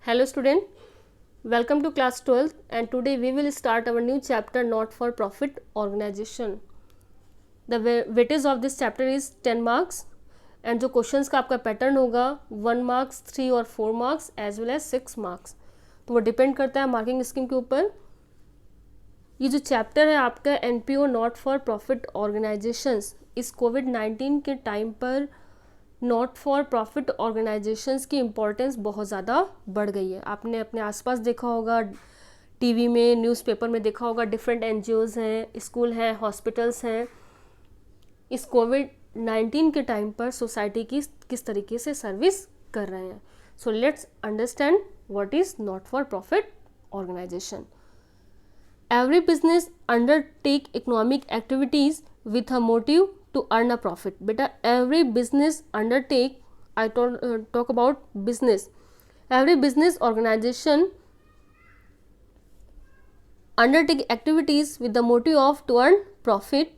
Hello student, welcome to class 12th and today we will start our new chapter not for profit organization. The weightage of this chapter is 10 marks and जो questions का आपका pattern होगा 1 marks, 3 और 4 marks as well as 6 marks. तो वो depend करता है marking scheme के ऊपर. ये जो चैप्टर है आपका NPO not for profit organisations, इस कोविड-19 के टाइम पर नॉट फॉर प्रॉफिट ऑर्गेनाइजेशंस की इम्पोर्टेंस बहुत ज़्यादा बढ़ गई है. आपने अपने आसपास देखा होगा, टीवी में, न्यूज़पेपर में देखा होगा, डिफरेंट NGOs हैं, स्कूल हैं, हॉस्पिटल्स हैं. इस कोविड-19 के टाइम पर सोसाइटी की किस तरीके से सर्विस कर रहे हैं. So let's understand what is not for profit organisation. Every business undertake economic activities with a motive to earn a profit. बेटा every business undertake, I talk about business. Every business organization undertake activities with the motive of to earn profit.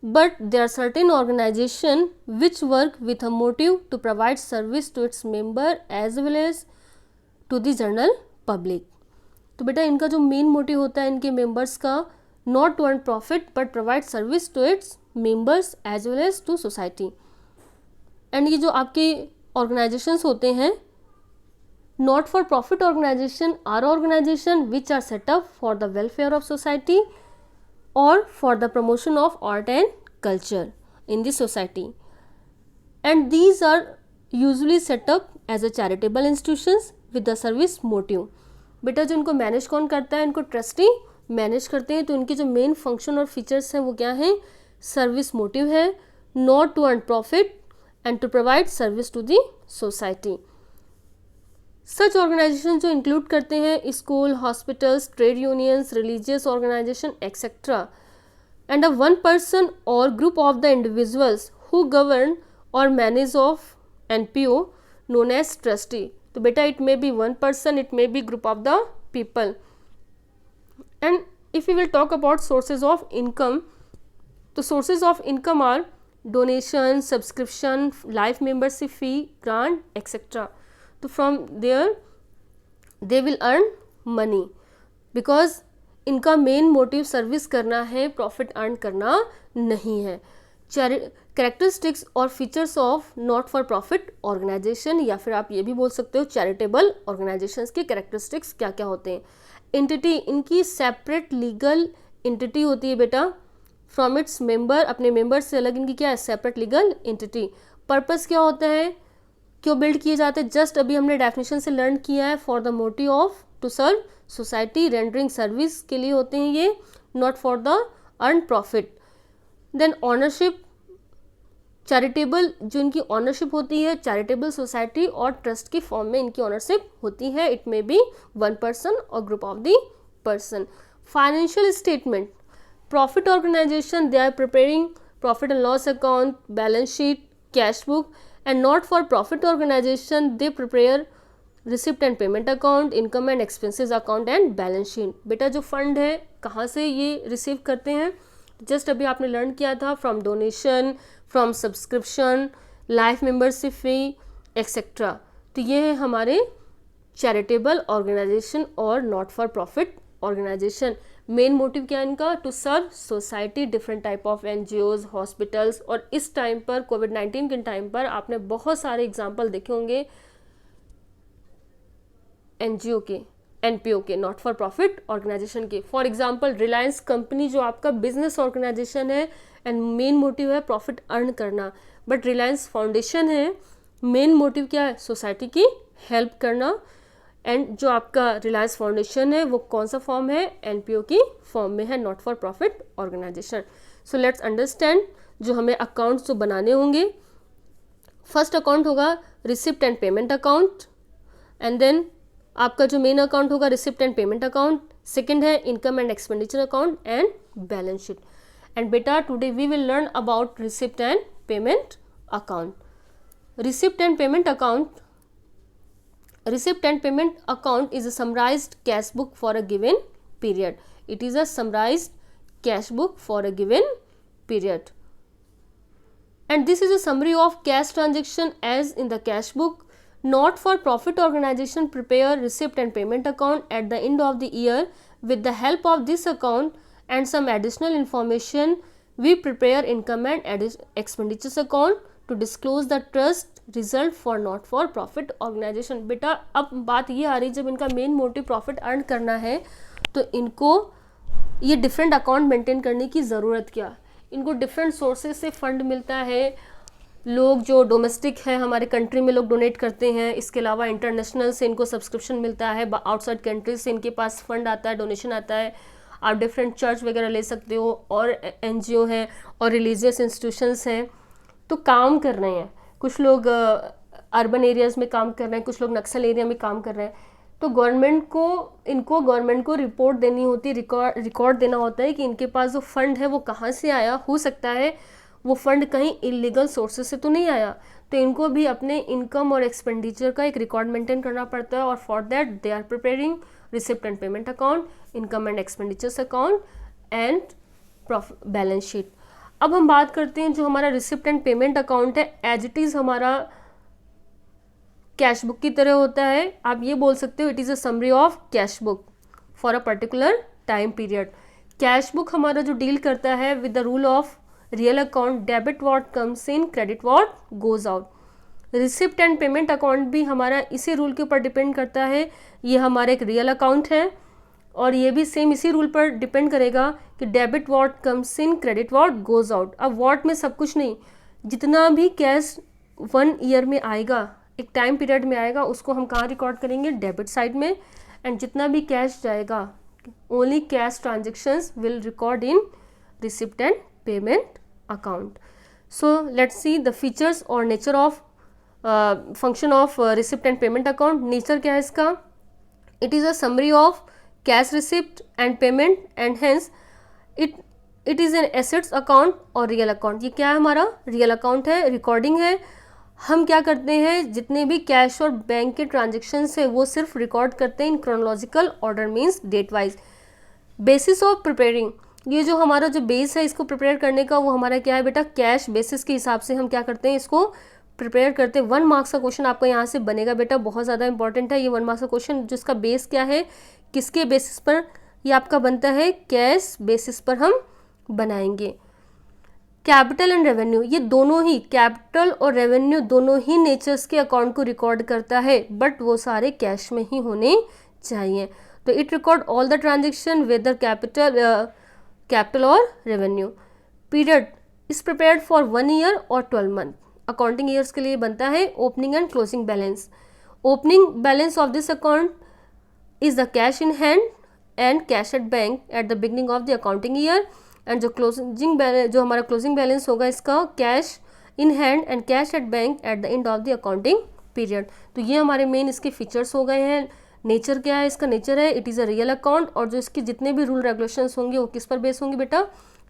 But there are certain organization which work with a motive to provide service to its member as well as to the general public. तो बेटा इनका जो main motive होता है इनके members का, not to earn profit but provide service to its members as well as to society. And ये जो आपके ऑर्गेनाइजेशंस होते हैं, not for profit organisation are organisation which are set up for the welfare of society और for the promotion of art and culture in the society. And these are usually set up as a charitable institutions with the service motive. बेटा जो इनको manage कौन करता है, इनको trustee manage करते हैं. तो इनके जो मेन फंक्शन और फीचर्स हैं वो क्या हैं, सर्विस मोटिव है, not to earn profit and to provide service to the society. Such organisation जो इंक्लूड करते हैं school, hospitals, trade unions, religious organisation etcetera, and a one person or group of the individuals who govern और manage of NPO known as trustee. तो बेटा it may be one person, it may be group of the people. And if you will talk about sources of income, तो sources of income are donation, subscription, life membership fee, grant etcetera. तो from there they will earn money because इनका main motive service करना है, profit earn करना नहीं है. Characteristics और features of not for profit organisation, या फिर आप ये भी बोल सकते हो चैरिटेबल ऑर्गेनाइजेशंस के कैरेक्टरिस्टिक्स क्या क्या होते हैं. एंटिटी, इनकी सेपरेट लीगल एंटिटी होती है बेटा फ्रॉम इट्स मेंबर, अपने मेंबर से अलग इनकी क्या है, सेपरेट लीगल एंटिटी. पर्पस क्या होता है, क्यों बिल्ड किए जाते हैं, जस्ट अभी हमने डेफिनेशन से लर्न किया है. For the motive of to serve society, rendering service के लिए होते हैं ये, not for the earn profit. Then ownership, charitable, जो इनकी ऑनरशिप होती है चैरिटेबल सोसाइटी और ट्रस्ट की फॉर्म में इनकी ऑनरशिप होती है. It may be one person or group of the person. Financial statement, profit organisation they are preparing profit and loss account, balance sheet, cash book. And not for profit organisation they prepare receipt and payment account, income and expenses account and balance sheet. बेटा जो fund है कहाँ से ये receive करते हैं, just अभी आपने लर्न किया था, from donation, from subscription, life membership fee etcetera. तो ये है हमारे चैरिटेबल ऑर्गेनाइजेशन और not for profit organisation. Main motive क्या है इनका, to serve society, different type of NGOs, hospitals. और इस टाइम पर कोविड-19 के टाइम पर आपने बहुत सारे एग्जाम्पल देखे होंगे NGO के, NPO के, नॉट फॉर प्रॉफिट ऑर्गेनाइजेशन के. फॉर एग्जांपल रिलायंस कंपनी जो आपका बिजनेस ऑर्गेनाइजेशन है एंड मेन मोटिव है प्रॉफिट अर्न करना, बट रिलायंस फाउंडेशन है, मेन मोटिव क्या है, सोसाइटी की हेल्प करना. एंड जो आपका रिलायंस फाउंडेशन है वो कौन सा फॉर्म है, NPO की फॉर्म में है, not for profit organisation. So let's understand जो हमें अकाउंट्स जो बनाने होंगे. फर्स्ट अकाउंट होगा receipt and payment account, and then आपका जो मेन अकाउंट होगा receipt and payment account. Second है income and expenditure account and balance sheet. And बेटा today we will learn about receipt and payment account. Receipt and payment account, receipt and payment account is a summarized cash book for a given period. It is a summarized cash book for a given period. And this is a summary of cash transaction as in the cash book Not for profit organization prepare receipt and payment account at the end of the year. With the help of this account and some additional information, we prepare income and expenditures account to disclose the trust result for not for profit organization. बेटा अब बात ये आ रही, जब इनका main motive profit earn करना है तो इनको ये डिफरेंट अकाउंट मेंटेन करने की ज़रूरत क्या? इनको डिफरेंट सोर्सेज से फंड मिलता है, लोग जो डोमेस्टिक है हमारे कंट्री में लोग डोनेट करते हैं, इसके अलावा इंटरनेशनल से इनको सब्सक्रिप्शन मिलता है, आउटसाइड कंट्रीज से इनके पास फंड आता है, डोनेशन आता है। आप डिफरेंट चर्च वगैरह ले सकते हो, और एनजीओ हैं और रिलीजियस इंस्टीट्यूशंस हैं, तो काम कर रहे हैं। कुछ लोग अर्बन एरियाज़ में काम कर रहे हैं, कुछ लोग नक्सल एरिया में काम कर रहे हैं। तो गवर्नमेंट को रिपोर्ट देनी होती है, रिकॉर्ड देना होता है कि इनके पास जो फंड है वो कहाँ से आया। हो सकता है वो फंड कहीं इलीगल सोर्सेज से तो नहीं आया, तो इनको भी अपने इनकम और एक्सपेंडिचर का एक रिकॉर्ड मेंटेन करना पड़ता है, और for that they are preparing receipt and payment account, income and expenditures account and profit balance sheet. अब हम बात करते हैं जो हमारा रिसिप्ट एंड पेमेंट अकाउंट है, एज इट इज़ हमारा कैश बुक की तरह होता है। आप ये बोल सकते हो it is a summary of cash book for a particular time period. Cash book हमारा जो डील करता है with the rule of real account, debit what comes in, credit what goes out. Receipt and payment account भी हमारा इसी rule के ऊपर depend करता है। ये हमारा एक रियल अकाउंट है और ये भी सेम इसी रूल पर डिपेंड करेगा कि debit what comes in, credit what goes out. अब व्हाट में सब कुछ नहीं, जितना भी कैश 1 ईयर में आएगा, एक टाइम पीरियड में आएगा, उसको हम कहाँ रिकॉर्ड करेंगे? डेबिट साइड में। एंड जितना भी कैश जाएगा, only cash transactions will record in receipt and payment account. So let's see the features or nature of function of receipt and payment account. Nature क्या है इसका? It is a summary of cash receipt and payment and hence it is an assets account और real account. ये क्या है? हमारा real account है, recording है। हम क्या करते हैं, जितने भी कैश और बैंक के ट्रांजेक्शन है वो सिर्फ रिकॉर्ड करते हैं in chronological order, means date wise. Basis of preparing, ये जो हमारा जो बेस है इसको प्रिपेयर करने का, वो हमारा क्या है बेटा? कैश बेसिस के हिसाब से हम क्या करते हैं, इसको प्रिपेयर करते हैं। 1 मार्क्स का क्वेश्चन आपका यहाँ से बनेगा बेटा, बहुत ज़्यादा इंपॉर्टेंट है ये 1 मार्क्स का क्वेश्चन, जिसका बेस क्या है, किसके बेसिस पर ये आपका बनता है? कैश बेसिस पर हम बनाएंगे। कैपिटल एंड रेवेन्यू, ये दोनों ही, कैपिटल और रेवेन्यू दोनों ही नेचर्स के अकाउंट को रिकॉर्ड करता है, बट वो सारे कैश में ही होने चाहिए। तो it record all the transaction whether capital or revenue. Period is prepared for 1 year or 12 month. Accounting years के लिए बनता है opening and closing balance. Opening balance of this account is the cash in hand and cash at bank at the beginning of the accounting year. And जो closing balance, जो हमारा closing balance होगा इसका, cash in hand and cash at bank at the end of the accounting period. तो ये हमारे main इसके features हो गए हैं। नेचर क्या है इसका? नेचर है it is a real account, और जो इसके जितने भी रूल रेगुलेशंस होंगे वो किस पर बेस होंगे बेटा?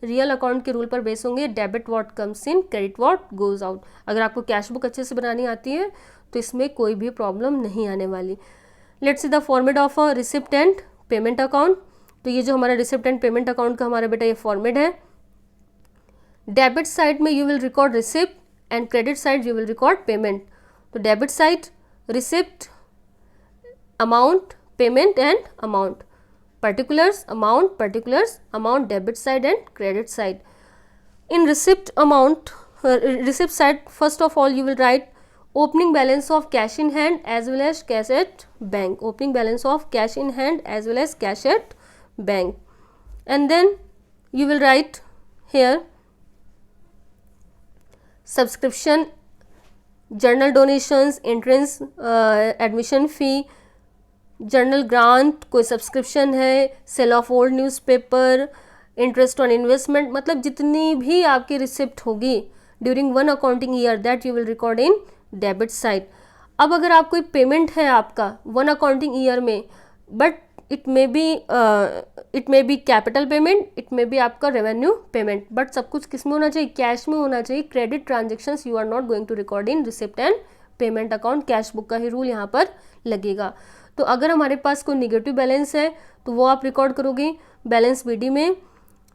रियल अकाउंट के रूल पर बेस होंगे। Debit what comes in, credit what goes out. अगर आपको कैश बुक अच्छे से बनानी आती है तो इसमें कोई भी प्रॉब्लम नहीं आने वाली। Let's see the format of a receipt and payment account. तो ये जो हमारा रिसिप्ट एंड पेमेंट अकाउंट का हमारा बेटा ये फॉर्मेट है। डेबिट साइड में you will record receipt and credit side you will record payment. तो debit side receipt, amount, payment and amount, particulars, amount, debit side and credit side. In receipt amount, receipt side, first of all you will write opening balance of cash in hand as well as cash at bank, opening balance of cash in hand as well as cash at bank, and then you will write here subscription, journal donations, entrance admission fee, general grant, कोई subscription है, sale of old newspaper, interest on investment, मतलब जितनी भी आपकी receipt होगी during 1 accounting year that you will record in debit side. अब अगर आप कोई पेमेंट है आपका 1 अकाउंटिंग ईयर में, but it may be capital payment, it may be आपका रेवेन्यू पेमेंट, बट सब कुछ किस में होना चाहिए? कैश में होना चाहिए। Credit transactions you are not going to record in receipt and payment account. Cash book का ही रूल यहाँ पर लगेगा। तो अगर हमारे पास कोई निगेटिव बैलेंस है तो वो आप रिकॉर्ड करोगे बैलेंस बीडी में।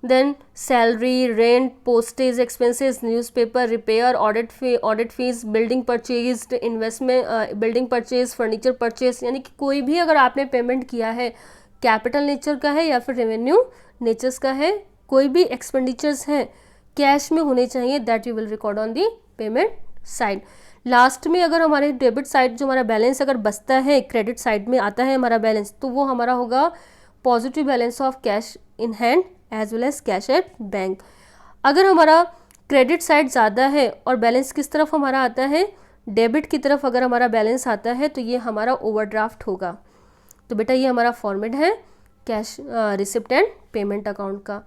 Then salary, rent, postage expenses, newspaper, repair, audit fees, building purchase, investment, building purchase, furniture purchase, यानी कि कोई भी अगर आपने पेमेंट किया है कैपिटल नेचर का है या फिर रेवेन्यू नेचर्स का है, कोई भी एक्सपेंडिचर्स हैं कैश में होने चाहिए, that you will record on the payment side. Last में अगर हमारे डेबिट साइड जो हमारा बैलेंस अगर बचता है, क्रेडिट साइड में आता है हमारा बैलेंस, तो वो हमारा होगा positive balance of cash in hand as well as cash at bank. अगर हमारा क्रेडिट साइड ज़्यादा है और बैलेंस किस तरफ हमारा आता है, डेबिट की तरफ अगर हमारा बैलेंस आता है, तो ये हमारा ओवरड्राफ्ट होगा। तो बेटा ये हमारा फॉर्मेट है cash receipt and payment account का।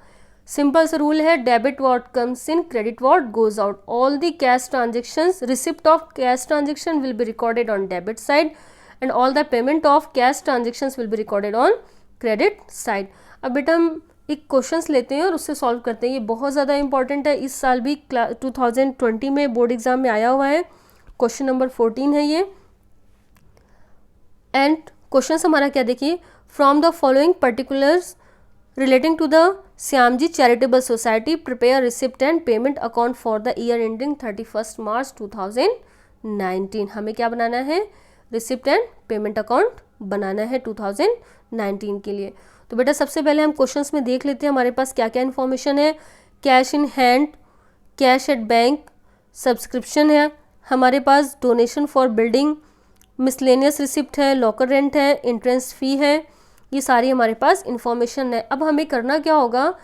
सिंपल सा रूल है, debit what comes in, credit what goes out. All the cash transactions, receipt of cash transaction will be recorded on debit side and all the payment of cash transactions will be recorded on credit side. अब बेटा हम एक questions लेते हैं और उससे solve करते हैं। ये बहुत ज़्यादा इंपॉर्टेंट है, इस साल भी 2020 में बोर्ड एग्जाम में आया हुआ है। क्वेश्चन नंबर 14 है ये। एंड क्वेश्चन हमारा क्या देखिए, from the following particulars relating to the Shyamji charitable society prepare receipt and payment account for the year ending 31 March 2019। हमें क्या बनाना है, रिसिप्ट एंड पेमेंट अकाउंट बनाना है 2019 के लिए। तो बेटा सबसे पहले हम क्वेश्चंस में देख लेते हैं हमारे पास क्या क्या इन्फॉर्मेशन है। Cash in hand, cash at bank, subscription है हमारे पास, donation for building, miscellaneous receipt है, लॉकर रेंट है, इंट्रेंस फी है, ये सारी हमारे पास इंफॉर्मेशन है। अब हमें करना क्या होगा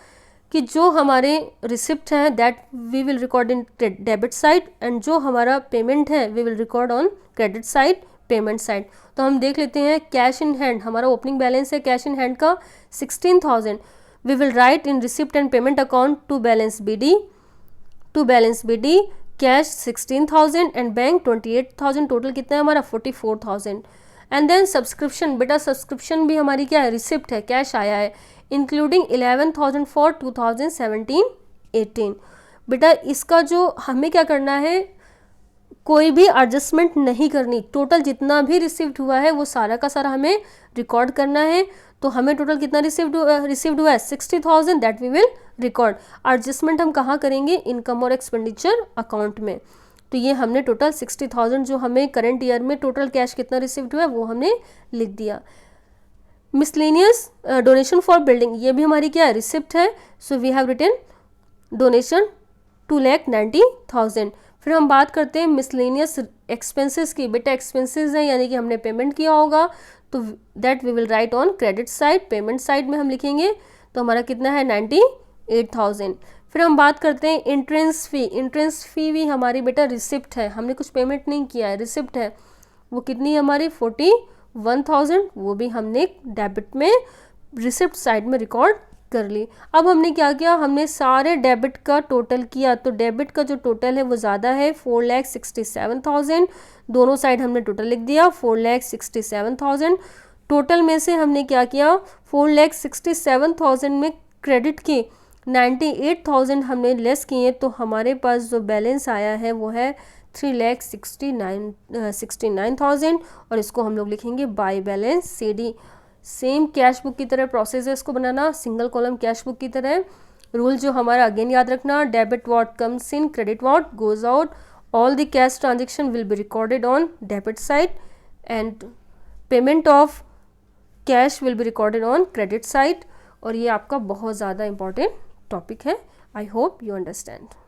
कि जो हमारे रिसिप्ट हैं that we will record in debit side and जो हमारा पेमेंट है we will record on credit side, payment side. तो हम देख लेते हैं कैश इन हैंड, हमारा ओपनिंग बैलेंस है कैश इन हैंड का 16,000। We will write in receipt and payment account to balance B D cash 16,000 and bank 28,000, total कितना है हमारा 44,000। एंड देन सब्सक्रिप्शन, बेटा सब्सक्रिप्शन भी हमारी क्या है, रिसिप्ट है, कैश आया है, इंक्लूडिंग 11,000 फॉर 2017-18। बेटा इसका जो हमें क्या करना है, कोई भी एडजस्टमेंट नहीं करनी, टोटल जितना भी रिसीव्ड हुआ है वो सारा का सारा हमें रिकॉर्ड करना है। तो हमें टोटल कितना रिसीव्ड हुआ है 60,000, that we will record. Adjustment हम कहाँ करेंगे, इनकम और एक्सपेंडिचर अकाउंट में। तो ये हमने टोटल 60,000 जो हमें करंट ईयर में टोटल कैश कितना रिसीव्ड हुआ है वो हमने लिख दिया। मिसलेनियस डोनेशन फॉर बिल्डिंग, ये भी हमारी क्या है, रिसिप्ट है। So we have written donation 2,90,000। फिर हम बात करते हैं मिसलेनियस एक्सपेंसेस की। बेटा एक्सपेंसेस हैं यानी कि हमने पेमेंट किया होगा, तो that we will write on credit side, payment side में हम लिखेंगे। तो हमारा कितना है 98,000। फिर हम बात करते हैं इंट्रेंस फ़ी। इंट्रेंस फ़ी भी हमारी बेटा रिसिप्ट है, हमने कुछ पेमेंट नहीं किया है, रिसिप्ट है। वो कितनी है हमारी 41,000, वो भी हमने डेबिट में रिसिप्ट साइड में रिकॉर्ड कर ली। अब हमने क्या किया, हमने सारे डेबिट का टोटल किया। तो डेबिट का जो टोटल है वो ज़्यादा है 4,67,000, दोनों साइड हमने टोटल लिख दिया 4,67,000। टोटल में से हमने क्या किया, 4,67,000 में क्रेडिट की 98,000 हमने लेस किए, तो हमारे पास जो बैलेंस आया है वो है 3,69,000 और इसको हम लोग लिखेंगे by balance CD। Same cash book की तरह प्रोसेस है इसको बनाना, सिंगल कॉलम कैश बुक की तरह। रूल जो हमारा अगेन याद रखना, debit what comes in, credit what goes out, all the cash transaction will be recorded on debit side and payment of cash will be recorded on credit side. और ये आपका बहुत ज़्यादा इंपॉर्टेंट टॉपिक है। I hope you understand.